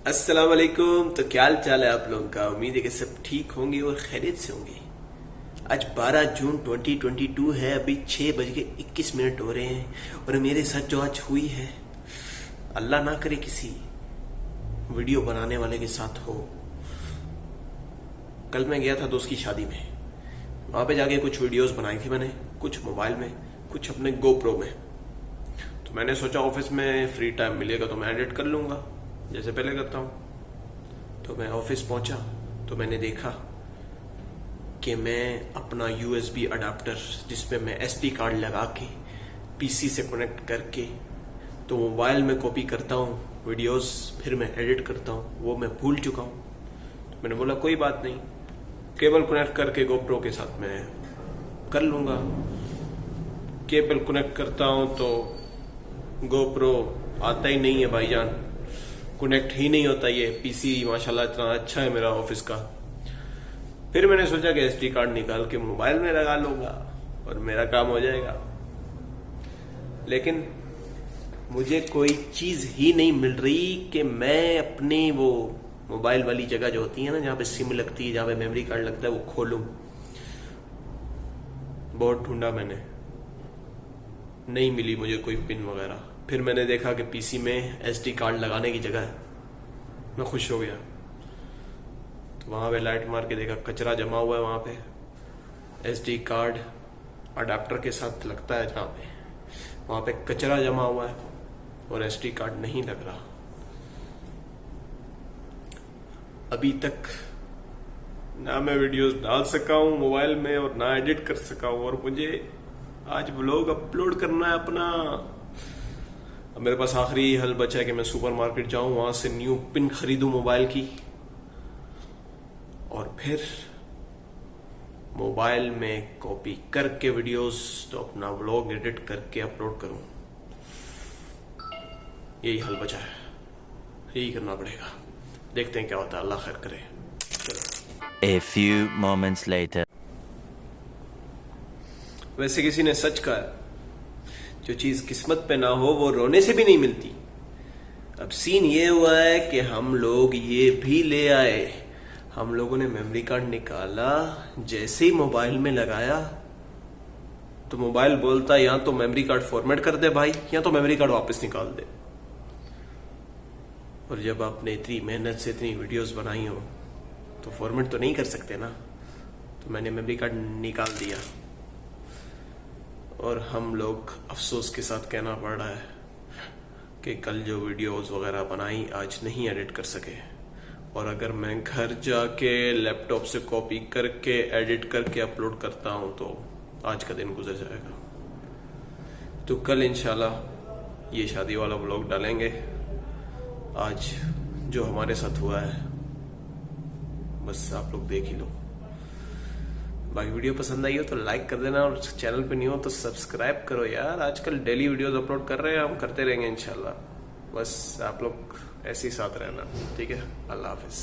अस्सलाम वालेकुम। तो क्या हाल चाल है आप लोगों का? उम्मीद है कि सब ठीक होंगे और खैरियत से होंगे। आज 12 जून 2022 है। अभी 6:21 हो रहे हैं और मेरे साथ जो आज हुई है, अल्लाह ना करे किसी वीडियो बनाने वाले के साथ हो। कल मैं गया था दोस्त की शादी में, वहां पे जाके कुछ वीडियोस बनाई थी मैंने, कुछ मोबाइल में, कुछ अपने गोप्रो में। तो मैंने सोचा ऑफिस में फ्री टाइम मिलेगा तो मैं एडिट कर लूंगा जैसे पहले करता हूँ। तो मैं ऑफिस पहुंचा तो मैंने देखा कि मैं अपना यूएसबी अडाप्टर जिसमें मैं एसडी कार्ड लगा के पीसी से कनेक्ट करके तो मोबाइल में कॉपी करता हूँ वीडियोस, फिर मैं एडिट करता हूँ, वो मैं भूल चुका हूँ। तो मैंने बोला कोई बात नहीं, केबल कनेक्ट करके गोप्रो के साथ मैं कर लूँगा। केबल कनेक्ट करता हूँ तो गोप्रो आता ही नहीं है भाईजान, कनेक्ट ही नहीं होता। ये पीसी माशाल्लाह इतना अच्छा है मेरा ऑफिस का। फिर मैंने सोचा कि एसडी कार्ड निकाल के मोबाइल में लगा लूंगा और मेरा काम हो जाएगा, लेकिन मुझे कोई चीज ही नहीं मिल रही कि मैं अपने वो मोबाइल वाली जगह जो होती है ना, जहां पे सिम लगती है, जहां पे मेमोरी कार्ड लगता है, वो खोलूं। बहुत ढूंढा मैंने, नहीं मिली मुझे कोई पिन वगैरह। फिर मैंने देखा कि पीसी में एसडी कार्ड लगाने की जगह है। मैं खुश हो गया, तो वहां पे लाइट मार के देखा कचरा जमा हुआ है वहां पे। एसडी कार्ड अडाप्टर के साथ लगता है जहां पे, वहां पे कचरा जमा हुआ है और एसडी कार्ड नहीं लग रहा। अभी तक ना मैं वीडियोस डाल सका हूं मोबाइल में और ना एडिट कर सका हूं, और मुझे आज व्लॉग अपलोड करना है अपना। अब मेरे पास आखिरी हल बचा है कि मैं सुपरमार्केट जाऊं, वहां से न्यू पिन खरीदूं मोबाइल की, और फिर मोबाइल में कॉपी करके वीडियोस तो अपना व्लॉग एडिट करके अपलोड करूं। यही हल बचा है, यही करना पड़ेगा। देखते हैं क्या होता है, अल्लाह खैर करे। A few moments later. वैसे किसी ने सच कहा है, जो चीज किस्मत पे ना हो वो रोने से भी नहीं मिलती। अब सीन ये हुआ है कि हम लोग ये भी ले आए। हम लोगों ने मेमोरी कार्ड निकाला, जैसे ही मोबाइल में लगाया तो मोबाइल बोलता या तो मेमोरी कार्ड फॉर्मेट कर दे भाई, या तो मेमोरी कार्ड वापस निकाल दे। और जब आपने इतनी मेहनत से इतनी वीडियोस बनाई हो तो फॉर्मेट तो नहीं कर सकते ना। तो मैंने मेमोरी कार्ड निकाल दिया और हम लोग अफसोस के साथ कहना पड़ रहा है कि कल जो वीडियोस वगैरह बनाई आज नहीं एडिट कर सके। और अगर मैं घर जाके लैपटॉप से कॉपी करके एडिट करके अपलोड करता हूं तो आज का दिन गुजर जाएगा। तो कल इंशाल्लाह ये शादी वाला व्लॉग डालेंगे। आज जो हमारे साथ हुआ है बस आप लोग देख ही लो। बाकी वीडियो पसंद आई हो तो लाइक कर देना, और चैनल पे नहीं हो तो सब्सक्राइब करो यार। आजकल डेली वीडियोस अपलोड कर रहे हैं, हम करते रहेंगे इंशाल्लाह। बस आप लोग ऐसे ही साथ रहना, ठीक है? अल्लाह हाफिज।